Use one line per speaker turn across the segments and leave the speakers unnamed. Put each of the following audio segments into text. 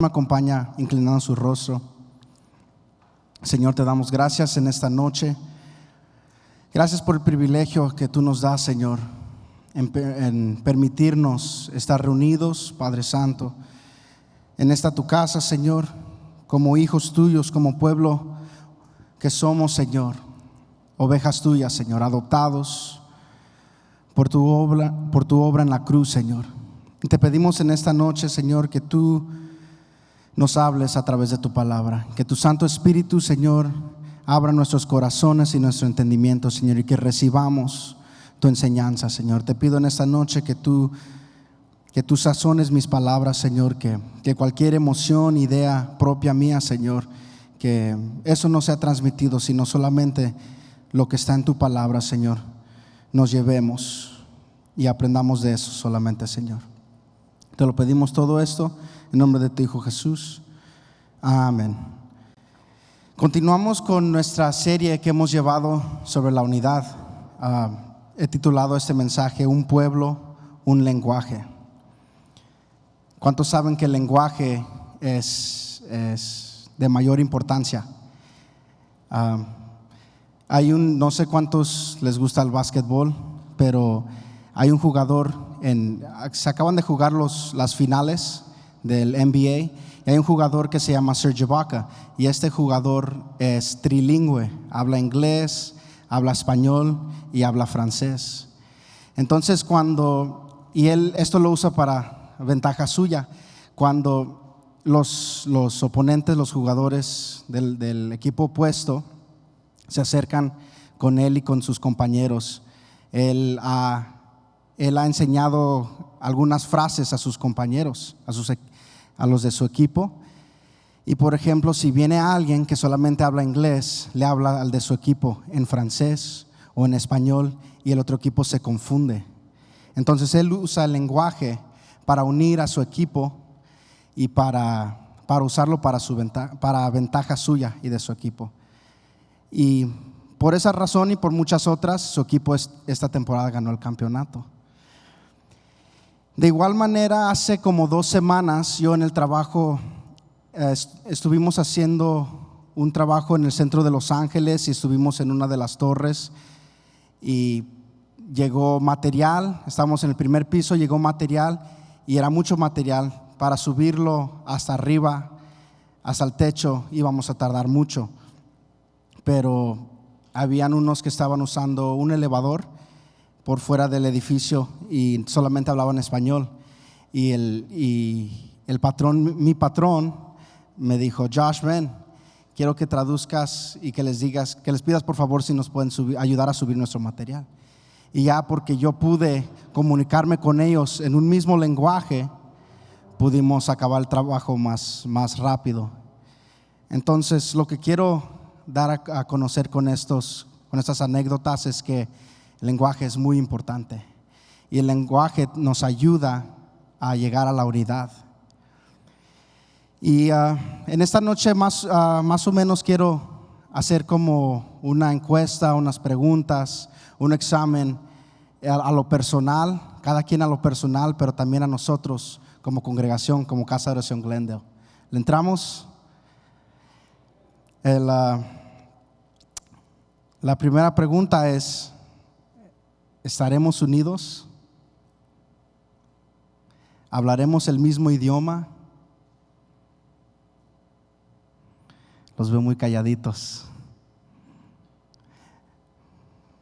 Me acompaña inclinando su rostro. Señor, te damos gracias en esta noche. Gracias por el privilegio que tú nos das, Señor, en permitirnos estar reunidos, Padre Santo, en esta tu casa, Señor, como hijos tuyos, como pueblo que somos, Señor, ovejas tuyas, Señor, adoptados por tu obra en la cruz, Señor. Y te pedimos en esta noche, Señor, que tú nos hables a través de tu palabra, que tu Santo Espíritu, Señor, abra nuestros corazones y nuestro entendimiento, Señor, y que recibamos tu enseñanza, Señor. Te pido en esta noche que tú sazones mis palabras, Señor, que cualquier emoción, idea propia mía, Señor, que eso no sea transmitido, sino solamente lo que está en tu palabra, Señor, nos llevemos y aprendamos de eso solamente, Señor. Te lo pedimos todo esto en nombre de tu Hijo Jesús. Amén. Continuamos con nuestra serie que hemos llevado sobre la unidad. He titulado este mensaje Un pueblo, un lenguaje. ¿Cuántos saben que el lenguaje es de mayor importancia? No sé cuántos les gusta el básquetbol, pero hay un jugador, se acaban de jugar las finales del NBA, y hay un jugador que se llama Serge Ibaka, y este jugador es trilingüe, habla inglés, habla español y habla francés. Entonces esto lo usa para ventaja suya. Cuando los oponentes, los jugadores del equipo opuesto se acercan con él y con sus compañeros, él ha enseñado algunas frases a sus compañeros, a los de su equipo. Y por ejemplo, si viene alguien que solamente habla inglés, le habla al de su equipo en francés o en español, y el otro equipo se confunde. Entonces él usa el lenguaje para unir a su equipo y para usarlo para ventaja suya y de su equipo. Y por esa razón y por muchas otras, su equipo esta temporada ganó el campeonato. De igual manera, hace como 2 semanas yo en el trabajo estuvimos haciendo un trabajo en el centro de Los Ángeles y estuvimos en una de las torres y llegó material. Estábamos en el primer piso, llegó material y era mucho material. Para subirlo hasta arriba, hasta el techo, íbamos a tardar mucho, pero habían unos que estaban usando un elevador por fuera del edificio y solamente hablaban español, y mi patrón me dijo: Josh, ven, quiero que traduzcas y que les pidas por favor si nos pueden ayudar a subir nuestro material. Y ya porque yo pude comunicarme con ellos en un mismo lenguaje, pudimos acabar el trabajo más rápido. Entonces lo que quiero dar a conocer con estas anécdotas es que el lenguaje es muy importante y el lenguaje nos ayuda a llegar a la unidad. Y en esta noche más o menos quiero hacer como una encuesta, unas preguntas, un examen a lo personal, cada quien a lo personal, pero también a nosotros como congregación, como Casa de Oración Glendale. ¿Le entramos? La primera pregunta es: ¿estaremos unidos? ¿Hablaremos el mismo idioma? Los veo muy calladitos.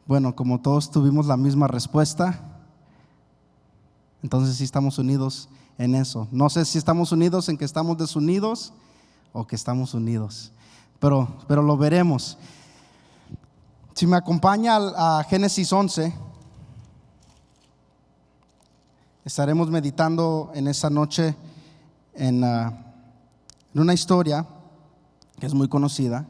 Bueno, como todos tuvimos la misma respuesta, entonces sí estamos unidos en eso. No sé si estamos unidos en que estamos desunidos o que estamos unidos, pero lo veremos. Si me acompaña a Génesis 11, estaremos meditando en esta noche en una historia que es muy conocida,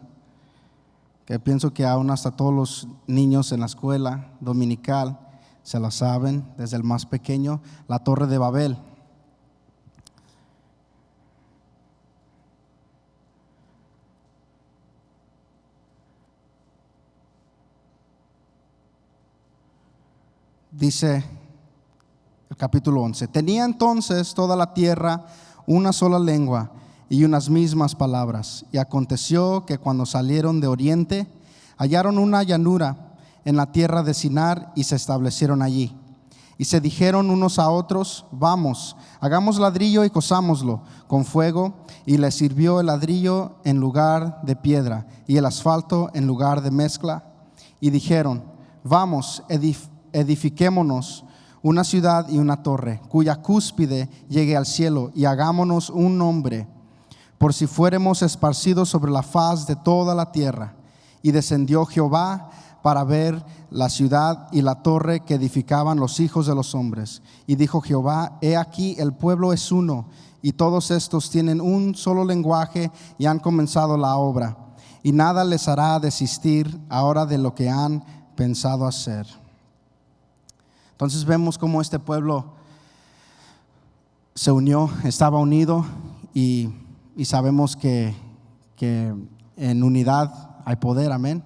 que pienso que aún hasta todos los niños en la escuela dominical se la saben, desde el más pequeño, la Torre de Babel. Dice el capítulo 11: tenía entonces toda la tierra una sola lengua y unas mismas palabras. Y aconteció que cuando salieron de oriente, hallaron una llanura en la tierra de Sinar y se establecieron allí. Y se dijeron unos a otros: vamos, hagamos ladrillo y cosámoslo con fuego. Y les sirvió el ladrillo en lugar de piedra y el asfalto en lugar de mezcla. Y dijeron: vamos, edifiquémonos una ciudad y una torre, cuya cúspide llegue al cielo, y hagámonos un nombre, por si fuéremos esparcidos sobre la faz de toda la tierra. Y descendió Jehová para ver la ciudad y la torre que edificaban los hijos de los hombres. Y dijo Jehová: he aquí, el pueblo es uno, y todos estos tienen un solo lenguaje, y han comenzado la obra, y nada les hará desistir ahora de lo que han pensado hacer. Entonces vemos cómo este pueblo se unió, estaba unido, y sabemos que en unidad hay poder, amén.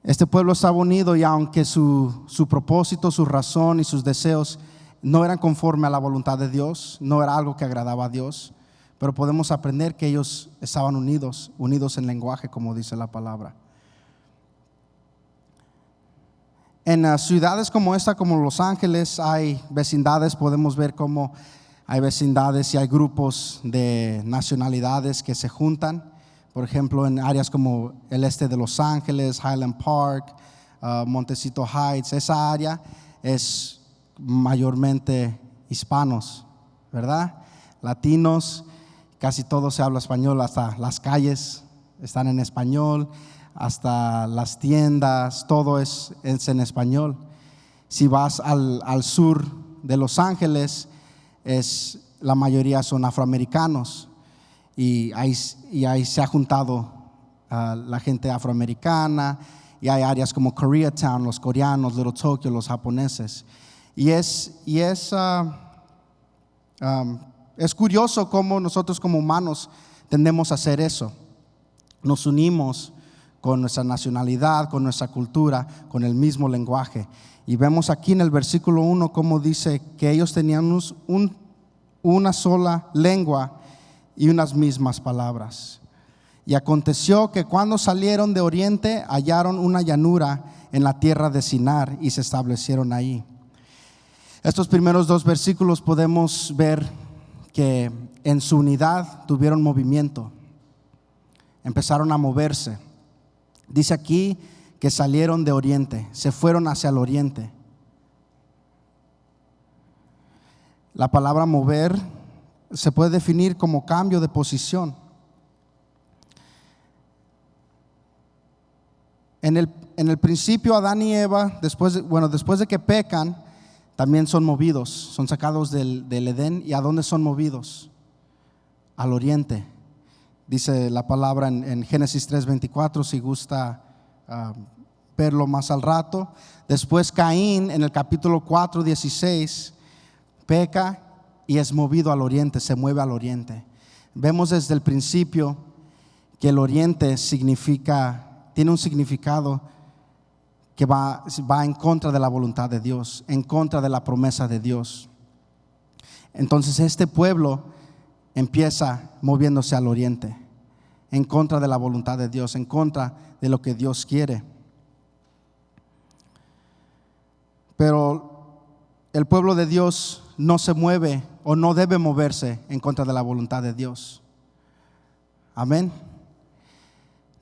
Este pueblo estaba unido, y aunque su propósito, su razón y sus deseos no eran conforme a la voluntad de Dios, no era algo que agradaba a Dios, pero podemos aprender que ellos estaban unidos en lenguaje, como dice la palabra. En ciudades como esta, como Los Ángeles, hay vecindades. Podemos ver cómo hay vecindades y hay grupos de nacionalidades que se juntan. Por ejemplo, en áreas como el este de Los Ángeles, Highland Park, Montecito Heights, esa área es mayormente hispanos, ¿verdad? Latinos, casi todo se habla español, hasta las calles están en español, hasta las tiendas, todo es en español. Si vas al sur de Los Ángeles, la mayoría son afroamericanos, y ahí se ha juntado la gente afroamericana, y hay áreas como Koreatown, los coreanos, Little Tokyo, los japoneses. Y es curioso cómo nosotros como humanos tendemos a hacer eso. Nos unimos con nuestra nacionalidad, con nuestra cultura, con el mismo lenguaje. Y vemos aquí en el versículo 1 cómo dice que ellos tenían una sola lengua y unas mismas palabras. Y aconteció que cuando salieron de oriente, hallaron una llanura en la tierra de Sinar y se establecieron ahí. Estos primeros dos versículos podemos ver que en su unidad tuvieron movimiento, empezaron a moverse. Dice aquí que salieron de oriente, se fueron hacia el oriente. La palabra mover se puede definir como cambio de posición. En el principio, Adán y Eva, después de que pecan, también son movidos, son sacados del Edén. ¿Y a dónde son movidos? Al oriente. Dice la palabra en Génesis 3:24, si gusta verlo más al rato. Después Caín, en el capítulo 4:16, peca y es movido al oriente, se mueve al oriente. Vemos desde el principio que el oriente tiene un significado que va en contra de la voluntad de Dios, en contra de la promesa de Dios. Entonces este pueblo empieza moviéndose al oriente, en contra de la voluntad de Dios, en contra de lo que Dios quiere. Pero el pueblo de Dios no se mueve o no debe moverse en contra de la voluntad de Dios. Amén.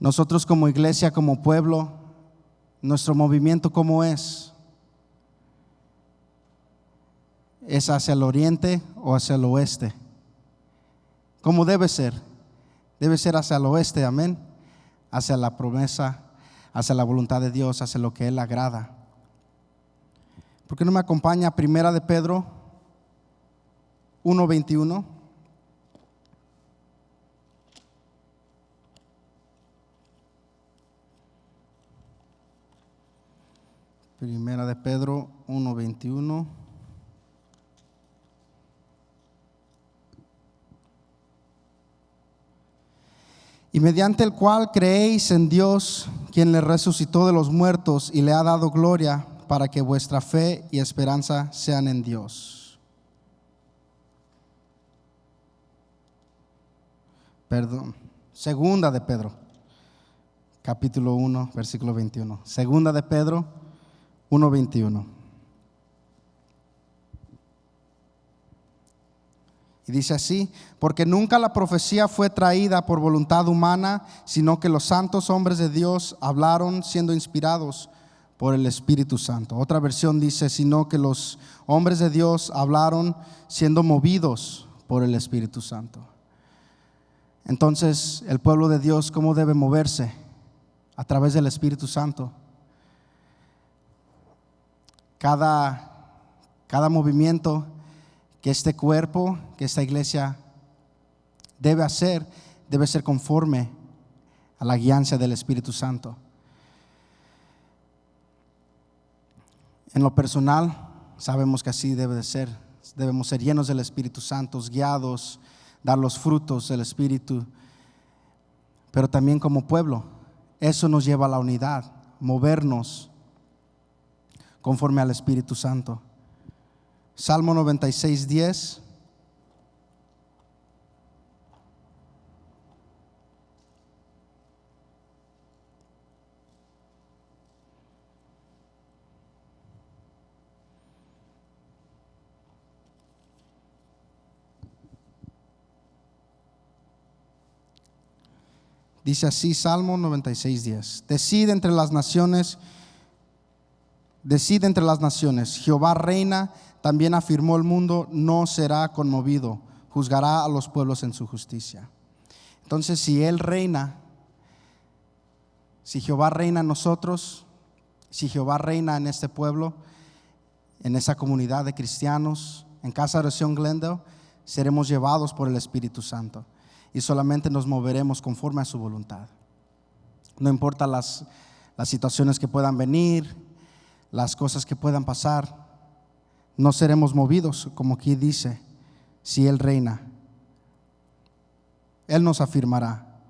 Nosotros como iglesia, como pueblo, nuestro movimiento ¿cómo es? ¿Es hacia el oriente o hacia el oeste? ¿Cómo debe ser? Debe ser hacia el oeste, amén. Hacia la promesa, hacia la voluntad de Dios, hacia lo que Él agrada. ¿Por qué no me acompaña Primera de Pedro 1:21? Primera de Pedro 1:21. Y mediante el cual creéis en Dios, quien le resucitó de los muertos y le ha dado gloria, para que vuestra fe y esperanza sean en Dios. Perdón, segunda de Pedro, capítulo 1, versículo 21. Segunda de Pedro 1:21. Y dice así: porque nunca la profecía fue traída por voluntad humana, sino que los santos hombres de Dios hablaron siendo inspirados por el Espíritu Santo. Otra versión dice: sino que los hombres de Dios hablaron siendo movidos por el Espíritu Santo. Entonces, el pueblo de Dios, ¿cómo debe moverse? A través del Espíritu Santo. Cada movimiento que este cuerpo, que esta iglesia debe hacer, debe ser conforme a la guianza del Espíritu Santo. En lo personal, sabemos que así debe de ser. Debemos ser llenos del Espíritu Santo, guiados, dar los frutos del Espíritu. Pero también como pueblo, eso nos lleva a la unidad, movernos conforme al Espíritu Santo. Salmo 96:10. Dice así, Salmo 96:10. Decide entre las naciones, Jehová reina, también afirmó el mundo, no será conmovido, juzgará a los pueblos en su justicia. Entonces, si Él reina, si Jehová reina en nosotros, si Jehová reina en este pueblo, en esa comunidad de cristianos, en Casa de Oración Glendale, seremos llevados por el Espíritu Santo y solamente nos moveremos conforme a su voluntad. No importa las situaciones que puedan venir, las cosas que puedan pasar, no seremos movidos, como aquí dice, si Él reina. Él nos afirmará.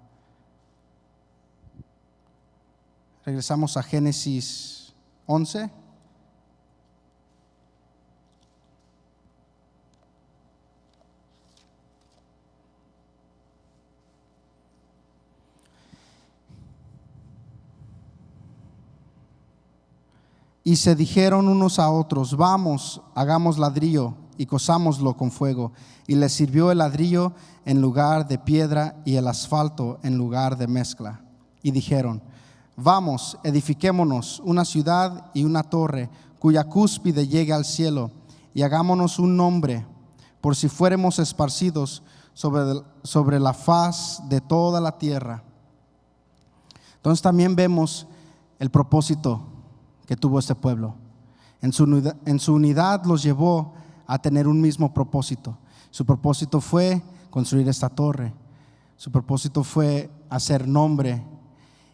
Regresamos a Génesis 11. Y se dijeron unos a otros: vamos, hagamos ladrillo y cosámoslo con fuego. Y les sirvió el ladrillo en lugar de piedra y el asfalto en lugar de mezcla. Y dijeron: vamos, edifiquémonos una ciudad y una torre cuya cúspide llegue al cielo, y hagámonos un nombre, por si fuéramos esparcidos sobre la faz de toda la tierra. Entonces también vemos el propósito que tuvo este pueblo. En su unidad los llevó a tener un mismo propósito. Su propósito fue construir esta torre. Su propósito fue hacer nombre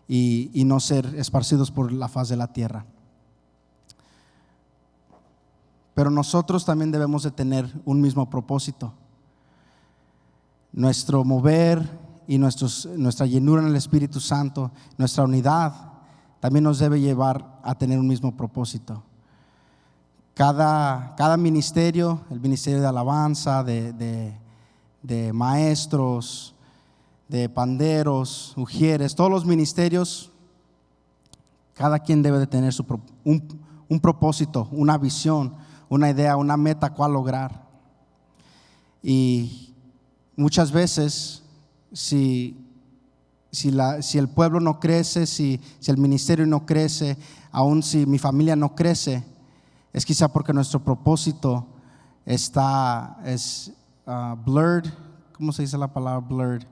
y no ser esparcidos por la faz de la tierra. Pero nosotros también debemos de tener un mismo propósito. Nuestro mover y nuestra llenura en el Espíritu Santo, nuestra unidad, también nos debe llevar a tener un mismo propósito. Cada ministerio, el ministerio de alabanza, de maestros, de panderos, ujieres, todos los ministerios, cada quien debe de tener un propósito, una visión, una idea, una meta cual lograr. Y muchas veces, si el pueblo no crece, si el ministerio no crece, aun si mi familia no crece, es quizá porque nuestro propósito es blurred. ¿Cómo se dice la palabra blurred?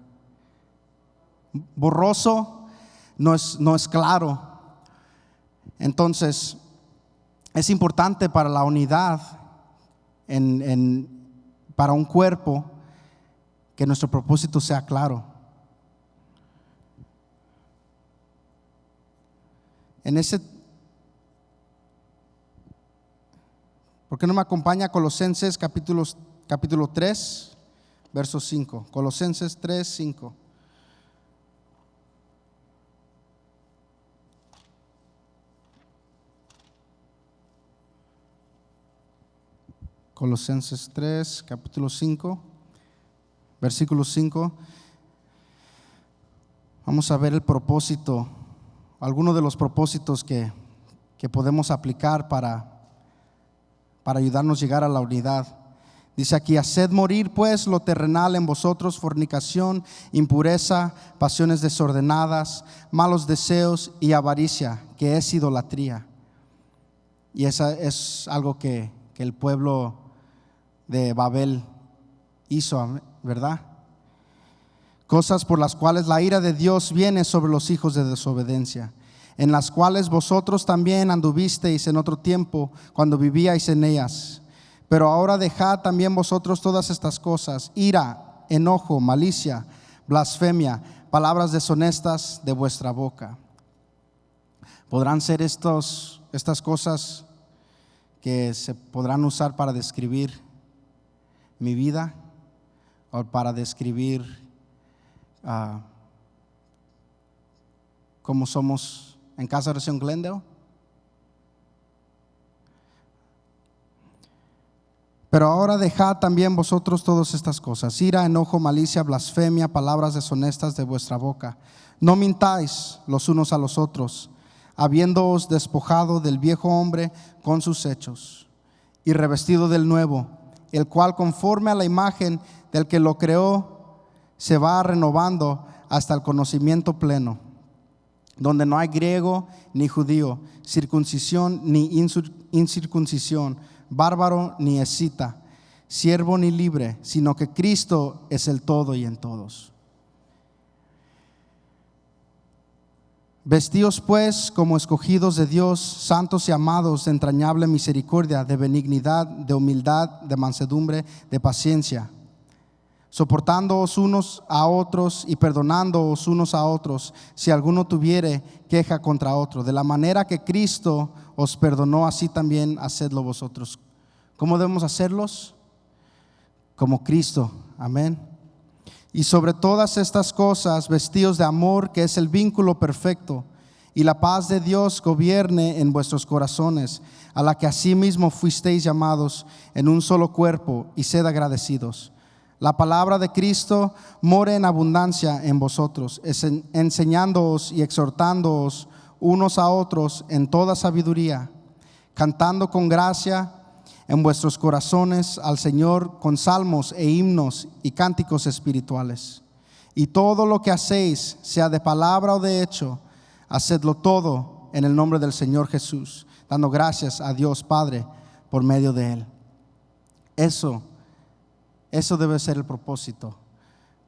Borroso, no es claro. Entonces, es importante para la unidad, para un cuerpo, que nuestro propósito sea claro. ¿Por qué no me acompaña Colosenses capítulo 3, verso 5? Colosenses 3, 5. Colosenses 3, capítulo 5, versículo 5. Vamos a ver el propósito, algunos de los propósitos que podemos aplicar para ayudarnos a llegar a la unidad. Dice aquí: haced morir pues lo terrenal en vosotros, fornicación, impureza, pasiones desordenadas, malos deseos y avaricia, que es idolatría. Y esa es algo que el pueblo de Babel hizo, ¿verdad? Cosas por las cuales la ira de Dios viene sobre los hijos de desobediencia, en las cuales vosotros también anduvisteis en otro tiempo, cuando vivíais en ellas. Pero ahora dejad también vosotros todas estas cosas: ira, enojo, malicia, blasfemia, palabras deshonestas de vuestra boca. ¿Podrán ser estas cosas que se podrán usar para describir mi vida o para describir cómo somos en Casa de Oración Glendale? Pero ahora dejad también vosotros todas estas cosas: ira, enojo, malicia, blasfemia, palabras deshonestas de vuestra boca. No mintáis los unos a los otros, habiéndoos despojado del viejo hombre con sus hechos, y revestido del nuevo, el cual conforme a la imagen del que lo creó se va renovando hasta el conocimiento pleno, donde no hay griego ni judío, circuncisión ni incircuncisión, bárbaro ni escita, siervo ni libre, sino que Cristo es el todo y en todos. Vestíos pues como escogidos de Dios, santos y amados, de entrañable misericordia, de benignidad, de humildad, de mansedumbre, de paciencia, soportándoos unos a otros y perdonándoos unos a otros, si alguno tuviere queja contra otro. De la manera que Cristo os perdonó, así también hacedlo vosotros. ¿Cómo debemos hacerlos? Como Cristo. Amén. Y sobre todas estas cosas, vestíos de amor, que es el vínculo perfecto, y la paz de Dios gobierne en vuestros corazones, a la que asimismo fuisteis llamados en un solo cuerpo, y sed agradecidos. La palabra de Cristo more en abundancia en vosotros, enseñándoos y exhortándoos unos a otros en toda sabiduría, cantando con gracia en vuestros corazones al Señor con salmos e himnos y cánticos espirituales. Y todo lo que hacéis, sea de palabra o de hecho, hacedlo todo en el nombre del Señor Jesús, dando gracias a Dios Padre por medio de Él. Eso debe ser el propósito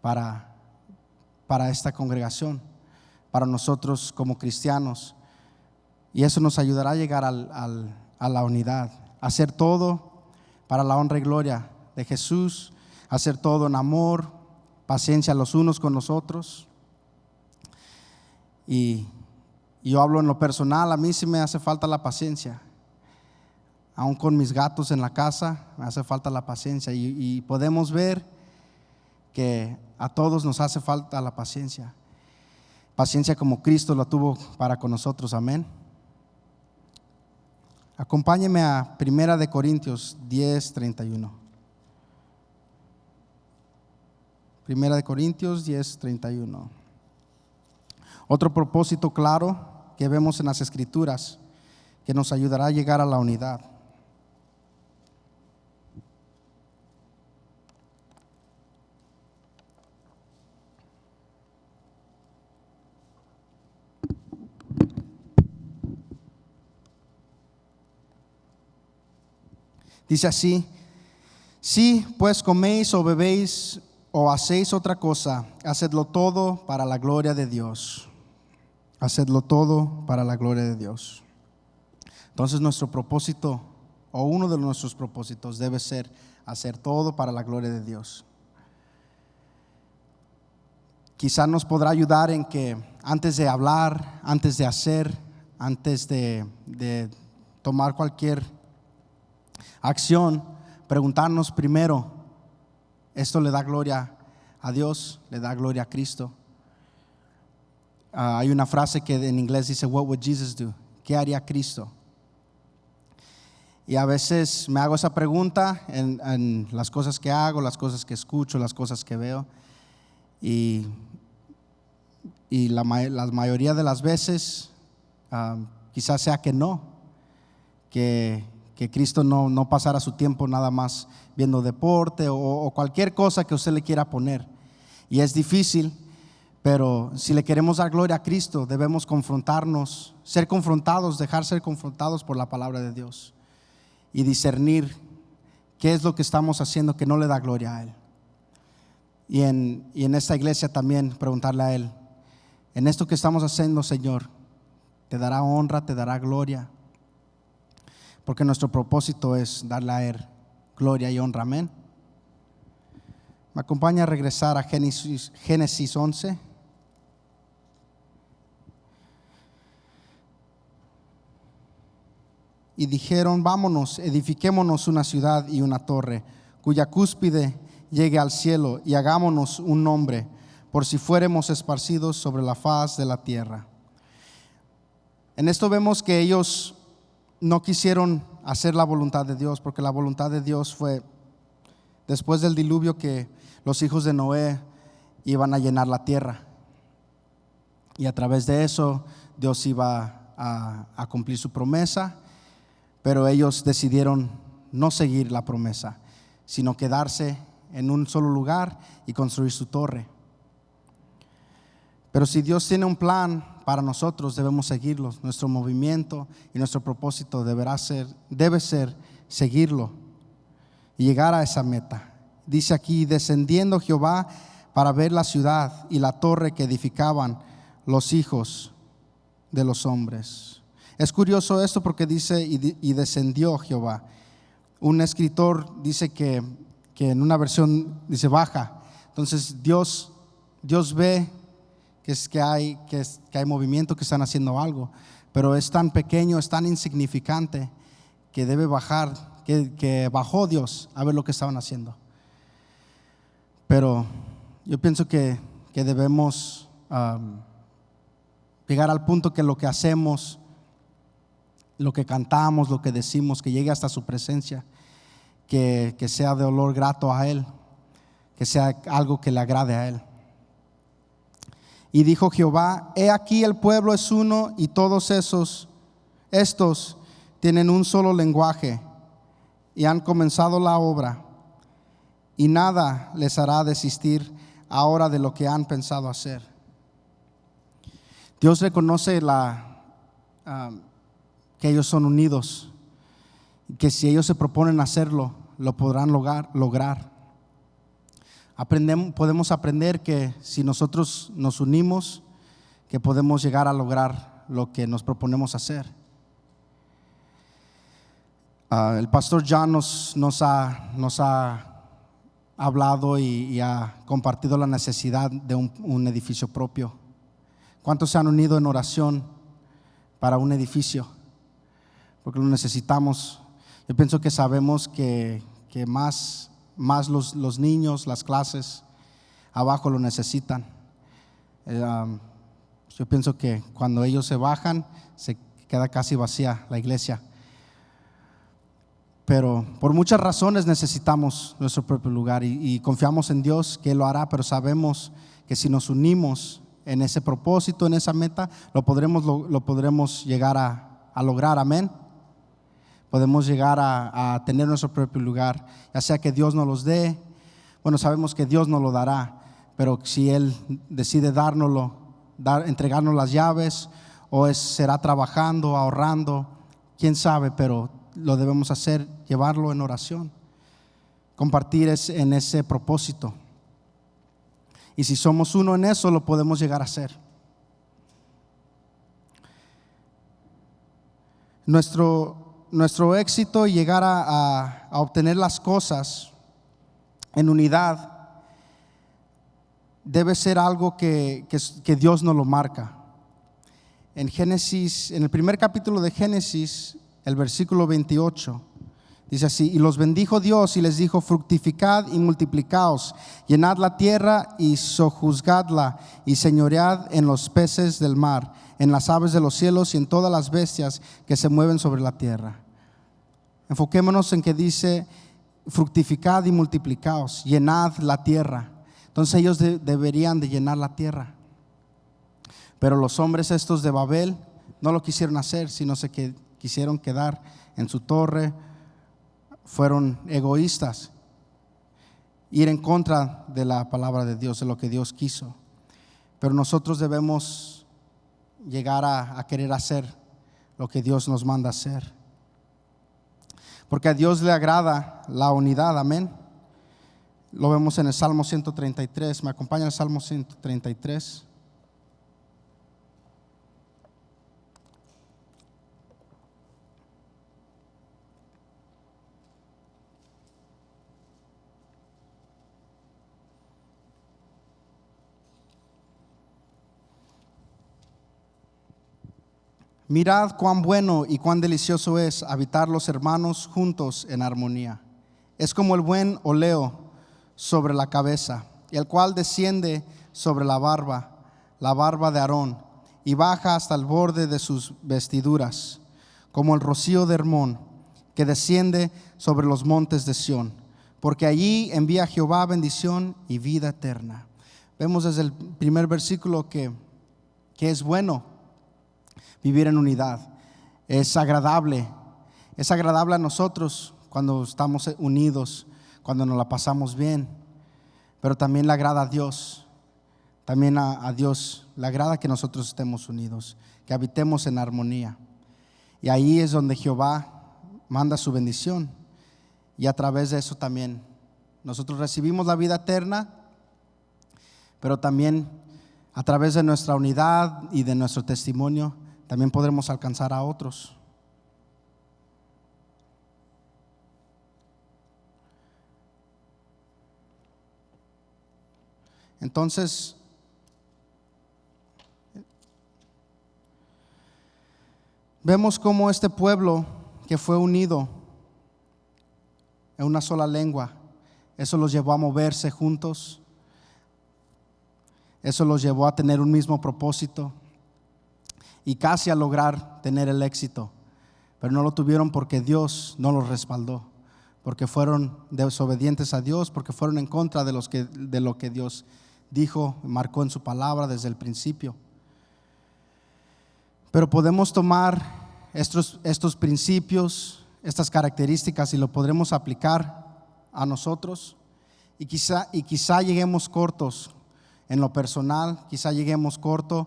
para esta congregación, para nosotros como cristianos. Y eso nos ayudará a llegar a la unidad, hacer todo para la honra y gloria de Jesús, hacer todo en amor, paciencia los unos con los otros. Y yo hablo en lo personal, a mí sí me hace falta la paciencia. Aún con mis gatos en la casa me hace falta la paciencia, y podemos ver que a todos nos hace falta la paciencia. Paciencia como Cristo la tuvo para con nosotros. Amén. Acompáñeme a 1 Corintios 10:31. 1 Corintios 10:31. Otro propósito claro que vemos en las Escrituras que nos ayudará a llegar a la unidad. Dice así: si pues coméis o bebéis o hacéis otra cosa, hacedlo todo para la gloria de Dios. Hacedlo todo para la gloria de Dios. Entonces nuestro propósito, o uno de nuestros propósitos, debe ser hacer todo para la gloria de Dios. Quizá nos podrá ayudar en que antes de hablar, antes de hacer, antes de tomar cualquier acción, preguntarnos primero: ¿esto le da gloria a Dios? ¿Le da gloria a Cristo? Hay una frase que en inglés dice: What would Jesus do? ¿Qué haría Cristo? Y a veces me hago esa pregunta en las cosas que hago, las cosas que escucho, las cosas que veo. Y y la mayoría de las veces quizás sea que no, que Cristo no pasara su tiempo nada más viendo deporte o cualquier cosa que usted le quiera poner. Y es difícil, pero si le queremos dar gloria a Cristo, debemos confrontarnos, ser confrontados, dejar ser confrontados por la palabra de Dios y discernir qué es lo que estamos haciendo que no le da gloria a Él. Y en esta iglesia también preguntarle a Él, en esto que estamos haciendo, Señor, te dará honra, te dará gloria, porque nuestro propósito es darle a Él gloria y honra. Amén. Me acompaña a regresar a Génesis 11. Y dijeron: vámonos, edifiquémonos una ciudad y una torre, cuya cúspide llegue al cielo, y hagámonos un nombre, por si fuéremos esparcidos sobre la faz de la tierra. En esto vemos que ellos no quisieron hacer la voluntad de Dios, porque la voluntad de Dios fue después del diluvio que los hijos de Noé iban a llenar la tierra, y a través de eso Dios iba a cumplir su promesa. Pero ellos decidieron no seguir la promesa, sino quedarse en un solo lugar y construir su torre. Pero si Dios tiene un plan para nosotros, debemos seguirlo. Nuestro movimiento y nuestro propósito debe ser seguirlo y llegar a esa meta. Dice aquí: descendiendo Jehová para ver la ciudad y la torre que edificaban los hijos de los hombres. Es curioso esto porque dice y descendió Jehová. Un escritor dice que en una versión dice baja. Entonces Dios ve que hay movimiento, que están haciendo algo, pero es tan pequeño, es tan insignificante que debe bajar, que bajó Dios a ver lo que estaban haciendo. Pero yo pienso que debemos llegar al punto que lo que hacemos, lo que cantamos, lo que decimos, que llegue hasta su presencia, que sea de olor grato a Él, que sea algo que le agrade a Él. Y dijo Jehová: he aquí el pueblo es uno, y todos estos tienen un solo lenguaje, y han comenzado la obra, y nada les hará desistir ahora de lo que han pensado hacer. Dios reconoce que ellos son unidos, que si ellos se proponen hacerlo, lo podrán lograr. Podemos aprender que si nosotros nos unimos, que podemos llegar a lograr lo que nos proponemos hacer. El pastor John nos ha hablado y ha compartido la necesidad de un edificio propio. ¿Cuántos se han unido en oración para un edificio? Porque lo necesitamos. Yo pienso que sabemos que más los niños, las clases abajo lo necesitan. Yo pienso que cuando ellos se bajan, se queda casi vacía la iglesia. Pero por muchas razones necesitamos nuestro propio lugar y confiamos en Dios que Él lo hará, pero sabemos que si nos unimos en ese propósito, en esa meta, lo podremos llegar a lograr. Amén. Podemos llegar a tener nuestro propio lugar, ya sea que Dios nos los dé. Bueno, sabemos que Dios nos lo dará, pero si Él decide entregarnos las llaves, o será trabajando, ahorrando, quién sabe, pero lo debemos hacer, llevarlo en oración, compartir en ese propósito. Y si somos uno en eso, lo podemos llegar a hacer. Nuestro éxito y llegar a obtener las cosas en unidad debe ser algo que Dios nos lo marca. En el primer capítulo de Génesis, el versículo 28, dice así: y los bendijo Dios y les dijo: fructificad y multiplicaos, llenad la tierra y sojuzgadla, y señoread en los peces del mar, en las aves de los cielos y en todas las bestias que se mueven sobre la tierra. Enfoquémonos en que dice: fructificad y multiplicaos, llenad la tierra. Entonces ellos deberían de llenar la tierra. Pero los hombres estos de Babel no lo quisieron hacer, sino que quisieron quedar en su torre. Fueron egoístas, ir en contra de la palabra de Dios, de lo que Dios quiso. Pero nosotros debemos llegar a querer hacer lo que Dios nos manda hacer, porque a Dios le agrada la unidad. Amén. Lo vemos en el Salmo 133. ¿Me acompaña el Salmo 133? Mirad cuán bueno y cuán delicioso es habitar los hermanos juntos en armonía. Es como el buen óleo sobre la cabeza, el cual desciende sobre la barba de Aarón, y baja hasta el borde de sus vestiduras, como el rocío de Hermón, que desciende sobre los montes de Sión, porque allí envía Jehová bendición y vida eterna. Vemos desde el primer versículo que es bueno vivir en unidad. Es agradable a nosotros cuando estamos unidos, cuando nos la pasamos bien, pero también le agrada a Dios. También a Dios le agrada que nosotros estemos unidos, que habitemos en armonía. Y ahí es donde Jehová manda su bendición, y a través de eso también nosotros recibimos la vida eterna, pero también a través de nuestra unidad y de nuestro testimonio también podremos alcanzar a otros. Entonces, vemos cómo este pueblo que fue unido en una sola lengua, eso los llevó a moverse juntos, eso los llevó a tener un mismo propósito y casi a lograr tener el éxito, pero no lo tuvieron porque Dios no los respaldó, porque fueron desobedientes a Dios, porque fueron en contra de lo que Dios dijo, marcó en su palabra desde el principio. Pero podemos tomar estos principios, estas características, y lo podremos aplicar a nosotros, y quizá lleguemos cortos en lo personal, quizá lleguemos corto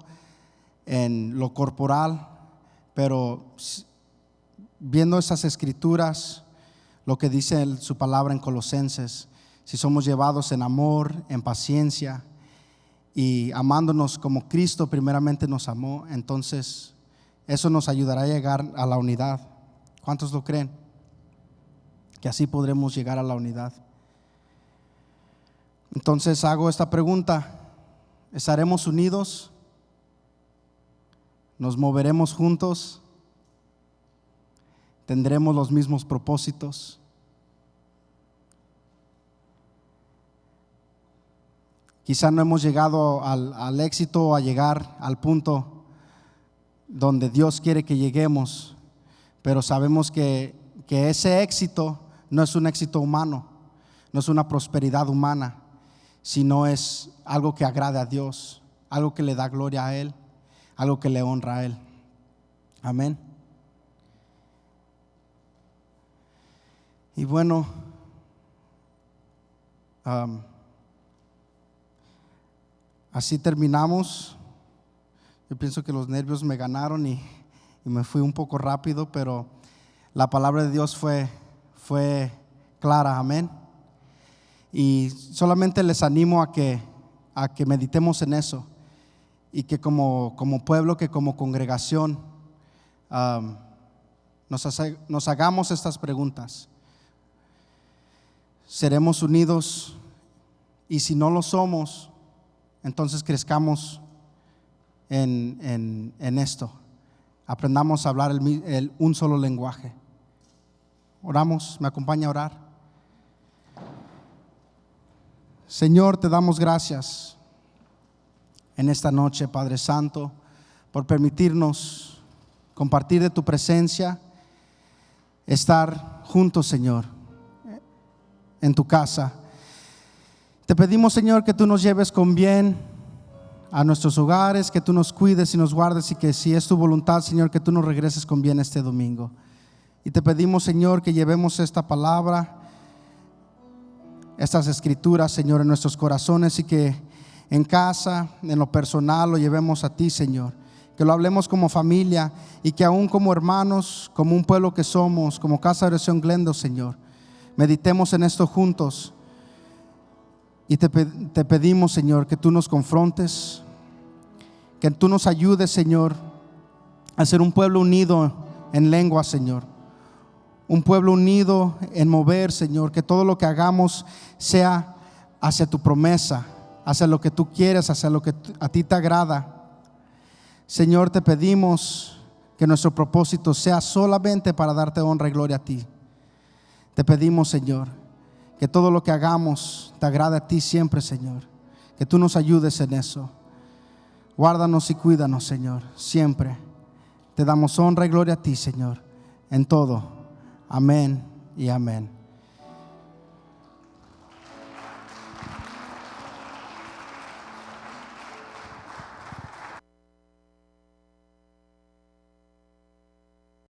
en lo corporal, pero viendo esas escrituras, lo que dice su palabra en Colosenses, si somos llevados en amor, en paciencia y amándonos como Cristo primeramente nos amó, entonces eso nos ayudará a llegar a la unidad. ¿Cuántos lo creen? Que así podremos llegar a la unidad. Entonces hago esta pregunta: ¿estaremos unidos? ¿Nos moveremos juntos? ¿Tendremos los mismos propósitos? Quizá no hemos llegado al éxito o a llegar al punto donde Dios quiere que lleguemos, pero sabemos que ese éxito no es un éxito humano, no es una prosperidad humana, sino es algo que agrade a Dios, algo que le da gloria a Él, algo que le honra a Él. Amén. Y bueno, así terminamos. Yo pienso que los nervios me ganaron y me fui un poco rápido, pero la palabra de Dios fue clara. Amén. Y solamente les animo a que meditemos en eso, y que como pueblo, que como congregación nos hagamos estas preguntas. ¿Seremos unidos? Y si no lo somos, entonces crezcamos en esto. Aprendamos a hablar un solo lenguaje. Oramos, me acompaña a orar. Señor, te damos gracias en esta noche, Padre Santo, por permitirnos compartir de tu presencia, estar juntos, Señor, en tu casa. Te pedimos, Señor, que tú nos lleves con bien a nuestros hogares, que tú nos cuides y nos guardes, y que si es tu voluntad, Señor, que tú nos regreses con bien este domingo. Y te pedimos, Señor, que llevemos esta palabra, estas escrituras, Señor, en nuestros corazones, y que en casa, en lo personal, lo llevemos a ti, Señor. Que lo hablemos como familia, y que aún como hermanos, como un pueblo que somos, como Casa de Oración Glendo, Señor, meditemos en esto juntos. Y te pedimos, Señor, que tú nos confrontes, que tú nos ayudes, Señor, a ser un pueblo unido en lengua, Señor. Un pueblo unido en mover, Señor. Que todo lo que hagamos sea hacia tu promesa, hacia lo que tú quieres, hacia lo que a ti te agrada. Señor, te pedimos que nuestro propósito sea solamente para darte honra y gloria a ti. Te pedimos, Señor, que todo lo que hagamos te agrade a ti siempre, Señor. Que tú nos ayudes en eso. Guárdanos y cuídanos, Señor, siempre. Te damos honra y gloria a ti, Señor, en todo. Amén y amén.